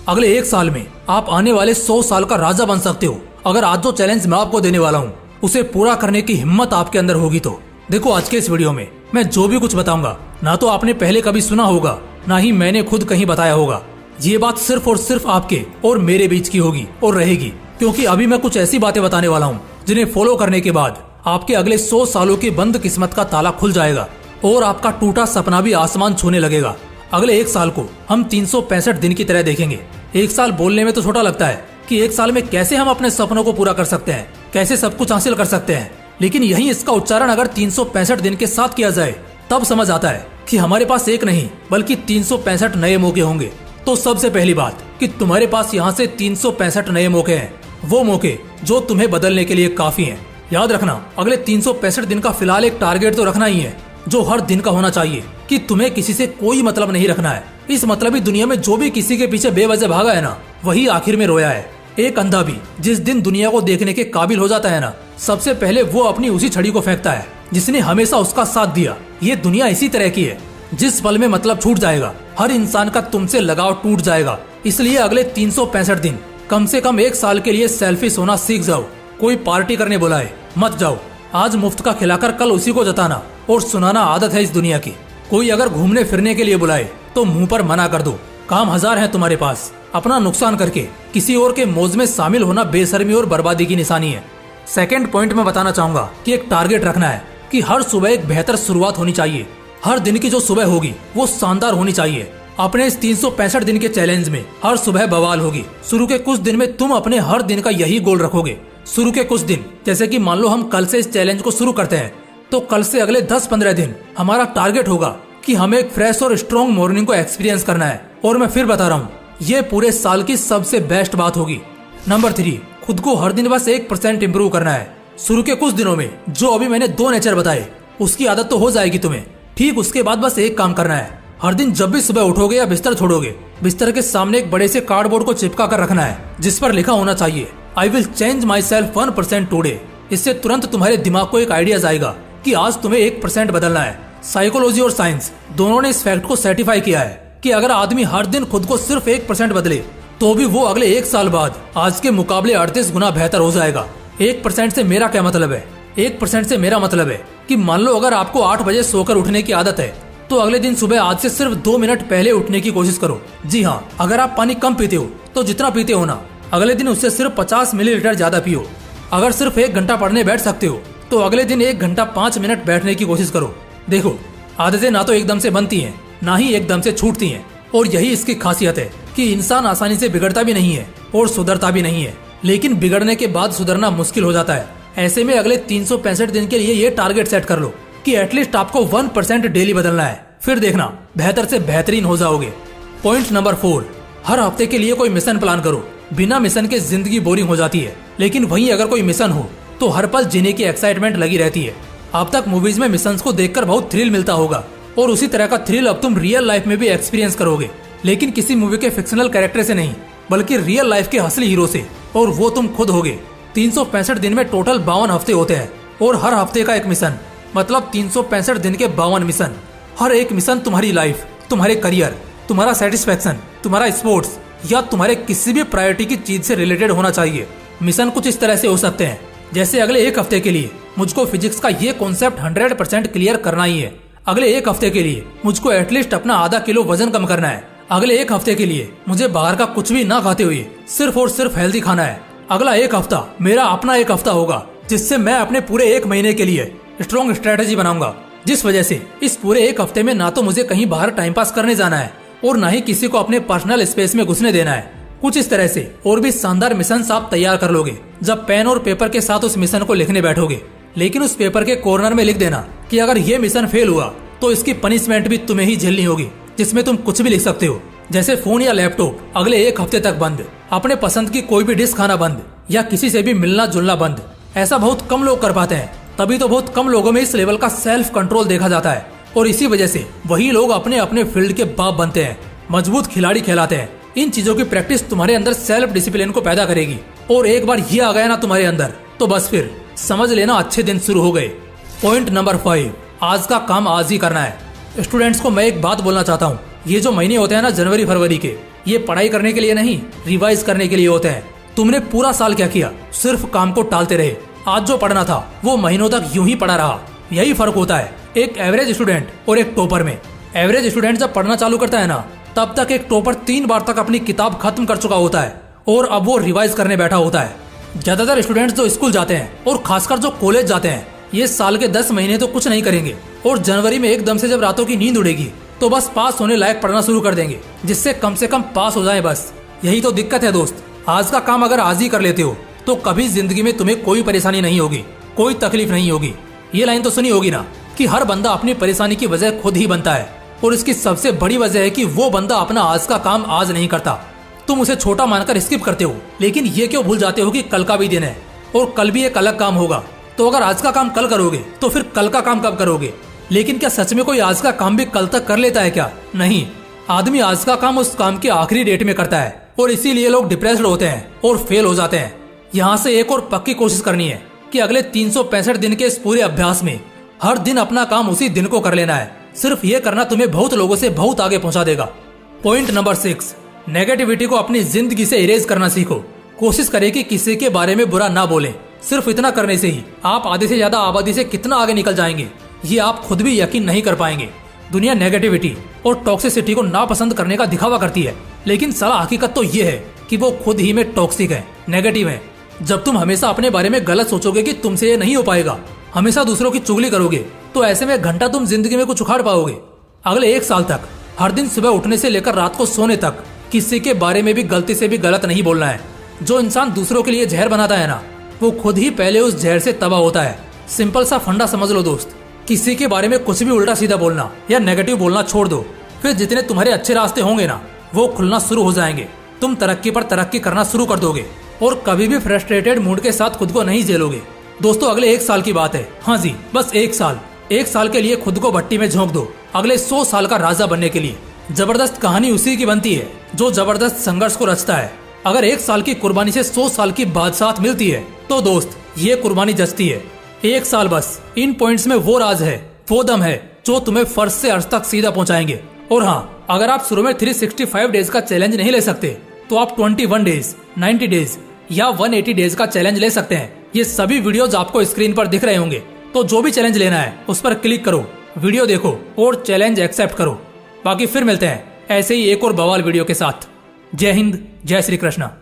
अगले 1 साल में आप आने वाले 100 साल का राजा बन सकते हो अगर आज जो चैलेंज मैं आपको देने वाला हूँ उसे पूरा करने की हिम्मत आपके अंदर होगी तो। देखो, आज के इस वीडियो में मैं जो भी कुछ बताऊंगा ना तो आपने पहले कभी सुना होगा ना ही मैंने खुद कहीं बताया होगा। ये बात सिर्फ और सिर्फ आपके और मेरे बीच की होगी और रहेगी, क्योंकि अभी मैं कुछ ऐसी बातें बताने वाला हूँ जिन्हें फॉलो करने के बाद आपके अगले 100 सालों की बंद किस्मत का ताला खुल जाएगा और आपका टूटा सपना भी आसमान छूने लगेगा। अगले 1 साल को हम 365 दिन की तरह देखेंगे। 1 साल बोलने में तो छोटा लगता है कि 1 साल में कैसे हम अपने सपनों को पूरा कर सकते हैं, कैसे सब कुछ हासिल कर सकते हैं, लेकिन यही इसका उच्चारण अगर 365 दिन के साथ किया जाए तब समझ आता है कि हमारे पास एक नहीं बल्कि 365 नए मौके होंगे। तो सबसे पहली बात कि तुम्हारे पास यहाँ से 365 नए मौके हैं, वो मौके जो तुम्हें बदलने के लिए काफी हैं। याद रखना, अगले 365 दिन का फिलहाल एक टारगेट तो रखना ही है जो हर दिन का होना चाहिए कि तुम्हें किसी से कोई मतलब नहीं रखना है। इस मतलबी दुनिया में जो भी किसी के पीछे बेवजह भागा है ना, वही आखिर में रोया है। एक अंधा भी जिस दिन दुनिया को देखने के काबिल हो जाता है ना, सबसे पहले वो अपनी उसी छड़ी को फेंकता है जिसने हमेशा उसका साथ दिया। ये दुनिया इसी तरह की है, जिस पल में मतलब छूट जाएगा हर इंसान का तुमसे लगाव टूट जाएगा। इसलिए अगले 365 दिन कम से कम 1 साल के लिए सेल्फिश होना सीख जाओ। कोई पार्टी करने बुलाए मत जाओ, आज मुफ्त का खिलाकर कल उसी को जताना और सुनाना आदत है इस दुनिया की। कोई अगर घूमने फिरने के लिए बुलाए तो मुंह पर मना कर दो। काम हजार है तुम्हारे पास, अपना नुकसान करके किसी और के मौज में शामिल होना बेशर्मी और बर्बादी की निशानी है। सेकंड पॉइंट में बताना चाहूंगा कि एक टारगेट रखना है कि हर सुबह एक बेहतर शुरुआत होनी चाहिए। हर दिन की जो सुबह होगी वो शानदार होनी चाहिए। अपने इस 365 दिन के चैलेंज में हर सुबह बवाल होगी। शुरू के कुछ दिन में तुम अपने हर दिन का यही गोल रखोगे। शुरू के कुछ दिन, जैसे कि मान लो हम कल से इस चैलेंज को शुरू करते हैं, तो कल से अगले 10-15 दिन हमारा टारगेट होगा कि हमें एक फ्रेश और स्ट्रॉन्ग मॉर्निंग को एक्सपीरियंस करना है। और मैं फिर बता रहा हूँ, ये पूरे साल की सबसे बेस्ट बात होगी। नंबर 3, खुद को हर दिन बस 1% इम्प्रूव करना है। शुरू के कुछ दिनों में जो अभी मैंने 2 नेचर बताए उसकी आदत तो हो जाएगी तुम्हें। ठीक उसके बाद बस एक काम करना है, हर दिन जब भी सुबह उठोगे या बिस्तर छोड़ोगे, बिस्तर के सामने एक बड़े से कार्डबोर्ड को चिपका कर रखना है जिस पर लिखा होना चाहिए I will change my self 1% today. इससे तुरंत तुम्हारे दिमाग को एक आइडिया जाएगा कि आज तुम्हें 1% बदलना है। साइकोलॉजी और साइंस दोनों ने इस फैक्ट को सर्टिफाई किया है कि अगर आदमी हर दिन खुद को सिर्फ 1% बदले तो भी वो अगले 1 साल बाद आज के मुकाबले 38 गुना बेहतर हो जाएगा। 1% से मेरा क्या मतलब है? 1% से मेरा मतलब है कि मान लो अगर आपको 8 बजे सोकर उठने की आदत है तो अगले दिन सुबह आज से सिर्फ 2 मिनट पहले उठने की कोशिश करो। जी हाँ, अगर आप पानी कम पीते हो तो जितना पीते हो ना, अगले दिन उससे सिर्फ 50 मिलीलीटर ज्यादा पियो। अगर सिर्फ 1 घंटा पढ़ने बैठ सकते हो तो अगले दिन 1 घंटा 5 मिनट बैठने की कोशिश करो। देखो, आदतें ना तो एकदम से बनती हैं ना ही एकदम से छूटती हैं, और यही इसकी खासियत है कि इंसान आसानी से बिगड़ता भी नहीं है और सुधरता भी नहीं है, लेकिन बिगड़ने के बाद सुधरना मुश्किल हो जाता है। ऐसे में अगले 365 दिन के लिए ये टारगेट सेट कर लो कि एटलीस्ट आपको 1% डेली बदलना है। फिर देखना बेहतर से बेहतरीन हो जाओगे। पॉइंट नंबर 4, हर हफ्ते के लिए कोई मिशन प्लान करो। बिना मिशन के जिंदगी बोरिंग हो जाती है, लेकिन वहीं अगर कोई मिशन हो तो हर पल जीने की एक्साइटमेंट लगी रहती है। अब तक मूवीज में मिशंस को देखकर बहुत थ्रिल मिलता होगा और उसी तरह का थ्रिल अब तुम रियल लाइफ में भी एक्सपीरियंस करोगे, लेकिन किसी मूवी के फिक्शनल कैरेक्टर से नहीं बल्कि रियल लाइफ के असली हीरो से, और वो तुम खुद होगे। 365 दिन में टोटल 52 हफ्ते होते हैं और हर हफ्ते का एक मिशन, मतलब 365 दिन के 52 मिशन। हर एक मिशन तुम्हारी लाइफ, तुम्हारे करियर, तुम्हारा सेटिस्फेक्शन, तुम्हारा स्पोर्ट्स या तुम्हारे किसी भी प्रायोरिटी की चीज से रिलेटेड होना चाहिए। मिशन कुछ इस तरह से हो सकते हैं, जैसे अगले 1 हफ्ते के लिए मुझको फिजिक्स का ये कॉन्सेप्ट 100% क्लियर करना ही है। अगले 1 हफ्ते के लिए मुझको एटलीस्ट अपना आधा किलो वजन कम करना है। अगले 1 हफ्ते के लिए मुझे बाहर का कुछ भी ना खाते हुए सिर्फ और सिर्फ हेल्दी खाना है। अगला 1 हफ्ता मेरा अपना 1 हफ्ता होगा जिससे मैं अपने पूरे 1 महीने के लिए स्ट्रॉन्ग स्ट्रेटेजी बनाऊंगा, जिस वजह से इस पूरे 1 हफ्ते में ना तो मुझे कहीं बाहर टाइम पास करने जाना है और ना ही किसी को अपने पर्सनल स्पेस में घुसने देना है। कुछ इस तरह से और भी शानदार मिशन आप तैयार कर लोगे जब पेन और पेपर के साथ उस मिशन को लिखने बैठोगे। लेकिन उस पेपर के कॉर्नर में लिख देना कि अगर ये मिशन फेल हुआ तो इसकी पनिशमेंट भी तुम्हें ही झेलनी होगी, जिसमें तुम कुछ भी लिख सकते हो, जैसे फोन या लैपटॉप अगले 1 हफ्ते तक बंद, अपने पसंद की कोई भी डिश खाना बंद, या किसी से भी मिलना जुलना बंद। ऐसा बहुत कम लोग कर पाते हैं, तभी तो बहुत कम लोगों में इस लेवल का सेल्फ कंट्रोल देखा जाता है, और इसी वजह से वही लोग अपने अपने फील्ड के बाप बनते हैं, मजबूत खिलाड़ी कहलाते हैं। इन चीजों की प्रैक्टिस तुम्हारे अंदर सेल्फ डिसिप्लिन को पैदा करेगी, और एक बार ये आ गया ना तुम्हारे अंदर तो बस फिर समझ लेना अच्छे दिन शुरू हो गए। पॉइंट नंबर 5, आज का काम आज ही करना है। स्टूडेंट्स को मैं एक बात बोलना चाहता हूँ, ये जो महीने होते हैं ना जनवरी फरवरी के, ये पढ़ाई करने के लिए नहीं, रिवाइज करने के लिए होते हैं। तुमने पूरा साल क्या किया? सिर्फ काम को टालते रहे। आज जो पढ़ना था वो महीनों तक यूं ही पढ़ा रहा। यही फर्क होता है एक एवरेज स्टूडेंट और एक टॉपर में। एवरेज स्टूडेंट जब पढ़ना चालू करता है ना, तब तक एक टॉपर 3 बार तक अपनी किताब खत्म कर चुका होता है और अब वो रिवाइज करने बैठा होता है। ज्यादातर स्टूडेंट्स जो स्कूल जाते हैं और खासकर जो कॉलेज जाते हैं, ये साल के 10 महीने तो कुछ नहीं करेंगे और जनवरी में एकदम से जब रातों की नींद उड़ेगी तो बस पास होने लायक पढ़ना शुरू कर देंगे, जिससे कम से कम पास हो जाए बस। यही तो दिक्कत है दोस्त। आज का काम अगर आज ही कर लेते हो तो कभी जिंदगी में तुम्हें कोई परेशानी नहीं होगी, कोई तकलीफ नहीं होगी। ये लाइन तो सुनी होगी ना कि हर बंदा अपनी परेशानी की वजह खुद ही बनता है, और इसकी सबसे बड़ी वजह है कि वो बंदा अपना आज का काम आज नहीं करता। तुम उसे छोटा मानकर स्किप करते हो, लेकिन ये क्यों भूल जाते हो कि कल का भी दिन है और कल भी एक अलग काम होगा। तो अगर आज का काम कल करोगे तो फिर कल का काम कब करोगे? लेकिन क्या सच में कोई आज का काम भी कल तक कर लेता है क्या? नहीं, आदमी आज का काम उस काम के आखिरी डेट में करता है और इसीलिए लोग डिप्रेस्ड होते हैं और फेल हो जाते हैं। यहाँ से एक और पक्की कोशिश करनी है कि अगले 365 दिन के इस पूरे अभ्यास में हर दिन अपना काम उसी दिन को कर लेना है। सिर्फ ये करना तुम्हें बहुत लोगों से बहुत आगे पहुंचा देगा। पॉइंट नंबर 6, नेगेटिविटी को अपनी जिंदगी से इरेज करना सीखो। कोशिश करें कि किसी के बारे में बुरा ना बोलें। सिर्फ इतना करने से ही आप आधे से ज्यादा आबादी से कितना आगे निकल जाएंगे, ये आप खुद भी यकीन नहीं कर पाएंगे। दुनिया नेगेटिविटी और टॉक्सिसिटी को नापसंद करने का दिखावा करती है, लेकिन साला हकीकत तो ये है कि वो खुद ही में टॉक्सिक है, नेगेटिव है। जब तुम हमेशा अपने बारे में गलत सोचोगे कि तुमसे ये नहीं हो पाएगा, हमेशा दूसरों की चुगली करोगे, तो ऐसे में घंटा तुम जिंदगी में कुछ उखाड़ पाओगे। अगले 1 साल तक हर दिन सुबह उठने से लेकर रात को सोने तक किसी के बारे में भी गलती से भी गलत नहीं बोलना है। जो इंसान दूसरों के लिए जहर बनाता है ना, वो खुद ही पहले उस जहर से तबाह होता है। सिंपल सा फंडा समझ लो दोस्त। किसी के बारे में कुछ भी उल्टा सीधा बोलना या नेगेटिव बोलना छोड़ दो, फिर जितने तुम्हारे अच्छे रास्ते होंगे ना, वो खुलना शुरू हो जाएंगे। तुम तरक्की पर तरक्की करना शुरू कर दोगे और कभी भी फ्रस्ट्रेटेड मूड के साथ खुद को नहीं झेलोगे। दोस्तों, अगले 1 साल की बात है। हाँ जी, बस 1 साल। 1 साल के लिए खुद को भट्टी में झोंक दो, अगले 100 साल का राजा बनने के लिए। जबरदस्त कहानी उसी की बनती है जो जबरदस्त संघर्ष को रचता है। अगर 1 साल की कुर्बानी से 100 साल की बादशाहत मिलती है तो दोस्त, ये कुर्बानी जचती है। 1 साल बस। इन पॉइंट्स में वो राज है, वो दम है जो तुम्हें फर्श से अर्श तक सीधा पहुंचाएंगे। और हाँ, अगर आप शुरू में 365 डेज का चैलेंज नहीं ले सकते तो आप 21 डेज, 90 डेज या 180 डेज का चैलेंज ले सकते हैं। ये सभी वीडियोज आपको स्क्रीन पर दिख रहे होंगे। तो जो भी चैलेंज लेना है उस पर क्लिक करो, वीडियो देखो और चैलेंज एक्सेप्ट करो। बाकी फिर मिलते हैं ऐसे ही एक और बवाल वीडियो के साथ। जय हिंद, जय श्री कृष्णा।